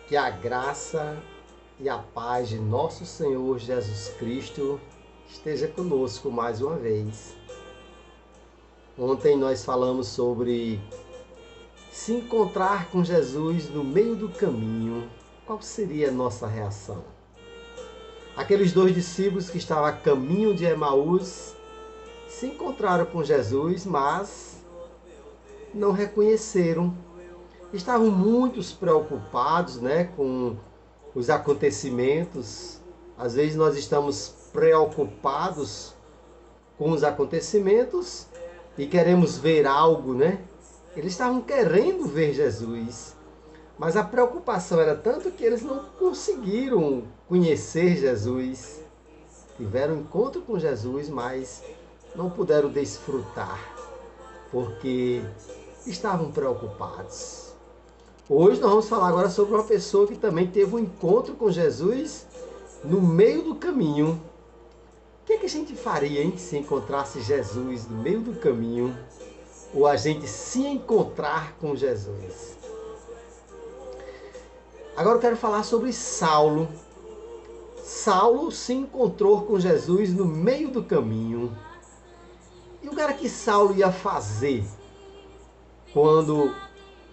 Que a graça e a paz de nosso Senhor Jesus Cristo esteja conosco mais uma vez. Ontem nós falamos sobre se encontrar com Jesus no meio do caminho. Qual seria a nossa reação? Aqueles dois discípulos que estavam a caminho de Emaús se encontraram com Jesus, mas não reconheceram. Estavam muito preocupados, com os acontecimentos. Às vezes nós estamos preocupados com os acontecimentos e queremos ver algo, Eles estavam querendo ver Jesus, mas a preocupação era tanto que eles não conseguiram conhecer Jesus. Tiveram encontro com Jesus, mas não puderam desfrutar, porque estavam preocupados. Hoje nós vamos falar agora sobre uma pessoa que também teve um encontro com Jesus no meio do caminho. O que a gente faria, se encontrasse Jesus no meio do caminho, ou a gente se encontrar com Jesus? Agora eu quero falar sobre Saulo. Saulo se encontrou com Jesus no meio do caminho. E o que era que Saulo ia fazer quando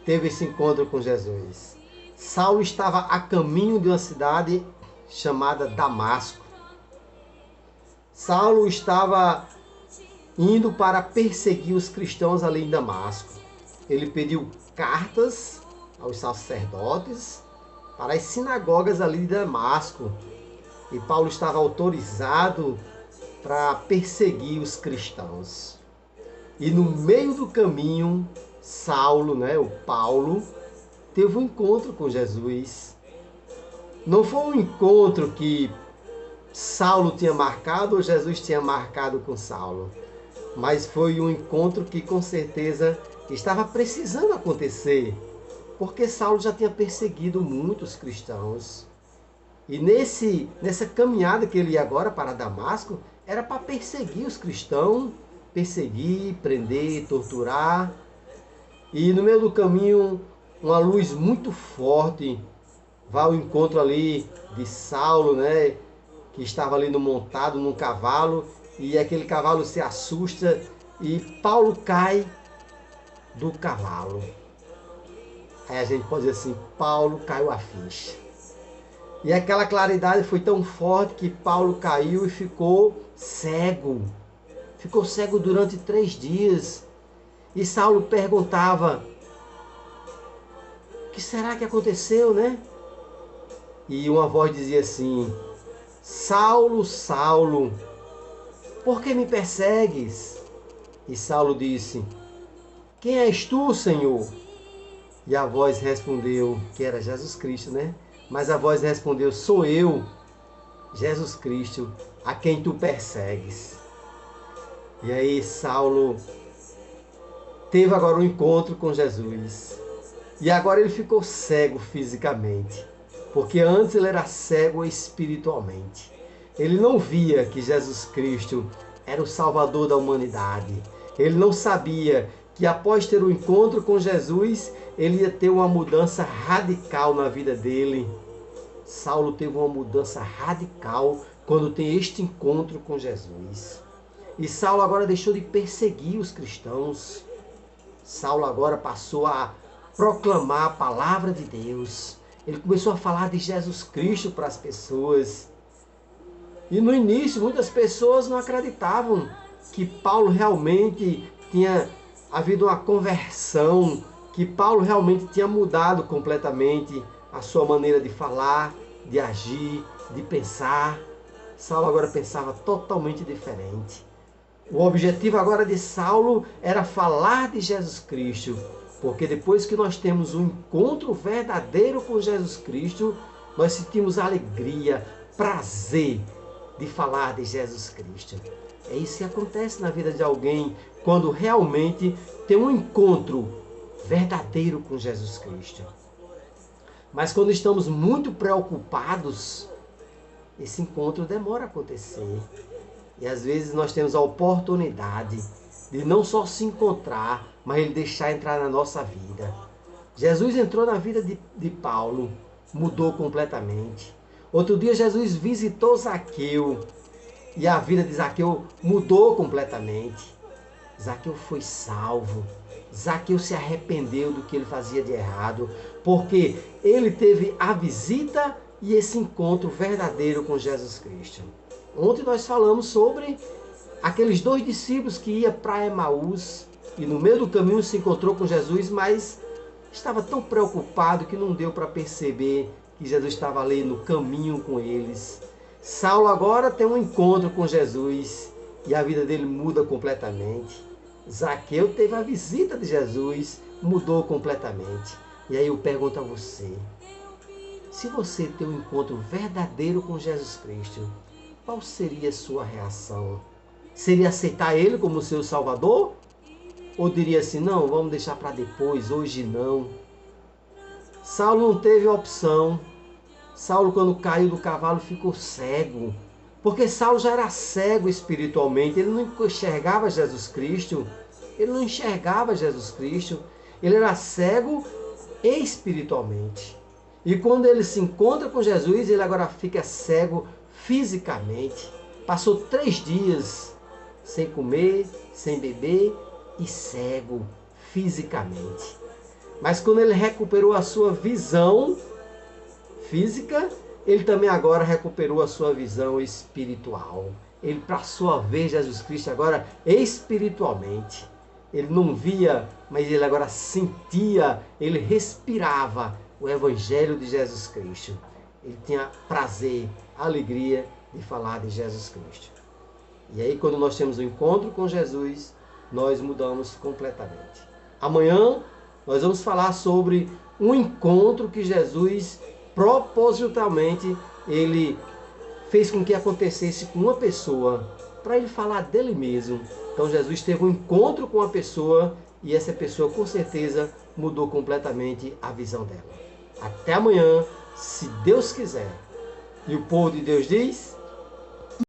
teve esse encontro com Jesus? Saulo estava a caminho de uma cidade chamada Damasco. Saulo estava indo para perseguir os cristãos ali em Damasco. Ele pediu cartas aos sacerdotes para as sinagogas ali de Damasco. E Paulo estava autorizado para perseguir os cristãos. E no meio do caminho, Saulo, o Paulo, teve um encontro com Jesus. Não foi um encontro que Saulo tinha marcado ou Jesus tinha marcado com Saulo, mas foi um encontro que com certeza estava precisando acontecer, porque Saulo já tinha perseguido muitos cristãos. E nessa caminhada que ele ia agora para Damasco, era para perseguir os cristãos, perseguir, prender, torturar. E no meio do caminho, uma luz muito forte vai ao encontro ali de Saulo, que estava ali montado num cavalo, e aquele cavalo se assusta e Paulo cai do cavalo. Aí a gente pode dizer assim, Paulo caiu a ficha. E aquela claridade foi tão forte que Paulo caiu e ficou cego. Ficou cego durante 3 dias. E Saulo perguntava, o que será que aconteceu, E uma voz dizia assim, Saulo, Saulo, por que me persegues? E Saulo disse, quem és tu, Senhor? E a voz respondeu, que era Jesus Cristo, Mas a voz respondeu, sou eu, Jesus Cristo, a quem tu persegues. E aí Saulo teve agora um encontro com Jesus. E agora ele ficou cego fisicamente, porque antes ele era cego espiritualmente. Ele não via que Jesus Cristo era o Salvador da humanidade. Ele não sabia que após ter um encontro com Jesus, ele ia ter uma mudança radical na vida dele. Saulo teve uma mudança radical quando tem este encontro com Jesus. E Saulo agora deixou de perseguir os cristãos. Saulo agora passou a proclamar a palavra de Deus. Ele começou a falar de Jesus Cristo para as pessoas. E no início muitas pessoas não acreditavam que Paulo realmente tinha havido uma conversão, que Paulo realmente tinha mudado completamente a sua maneira de falar, de agir, de pensar. Saulo agora pensava totalmente diferente. O objetivo agora de Saulo era falar de Jesus Cristo, porque depois que nós temos um encontro verdadeiro com Jesus Cristo, nós sentimos alegria, prazer de falar de Jesus Cristo. É isso que acontece na vida de alguém quando realmente tem um encontro verdadeiro com Jesus Cristo. Mas quando estamos muito preocupados, esse encontro demora a acontecer. E às vezes nós temos a oportunidade de não só se encontrar, mas ele deixar entrar na nossa vida. Jesus entrou na vida de Paulo mudou completamente. Outro dia Jesus visitou Zaqueu e a vida de Zaqueu mudou completamente. Zaqueu foi salvo. Zaqueu se arrependeu do que ele fazia de errado, porque ele teve a visita e esse encontro verdadeiro com Jesus Cristo. Ontem nós falamos sobre aqueles 2 discípulos que iam para Emaús e no meio do caminho se encontrou com Jesus, mas estava tão preocupado que não deu para perceber que Jesus estava ali no caminho com eles. Saulo agora tem um encontro com Jesus e a vida dele muda completamente. Zaqueu teve a visita de Jesus, mudou completamente. E aí eu pergunto a você, se você tem um encontro verdadeiro com Jesus Cristo, qual seria a sua reação? Seria aceitar Ele como seu Salvador? Ou diria assim, não, vamos deixar para depois, hoje não? Saulo não teve opção. Saulo, quando caiu do cavalo, ficou cego. Porque Saulo já era cego espiritualmente, ele não enxergava Jesus Cristo. Ele não enxergava Jesus Cristo. Ele era cego espiritualmente. E quando ele se encontra com Jesus, ele agora fica cego fisicamente. Passou 3 dias sem comer, sem beber e cego fisicamente. Mas quando ele recuperou a sua visão física, ele também agora recuperou a sua visão espiritual. Ele passou a ver Jesus Cristo agora espiritualmente. Ele não via, mas ele agora sentia, ele respirava o Evangelho de Jesus Cristo. Ele tinha prazer, alegria de falar de Jesus Cristo. E aí, quando nós temos um encontro com Jesus, nós mudamos completamente. Amanhã, nós vamos falar sobre um encontro que Jesus, propositalmente, ele fez com que acontecesse com uma pessoa, para ele falar dele mesmo. Então, Jesus teve um encontro com uma pessoa e essa pessoa, com certeza, mudou completamente a visão dela. Até amanhã, se Deus quiser. E o povo de Deus diz...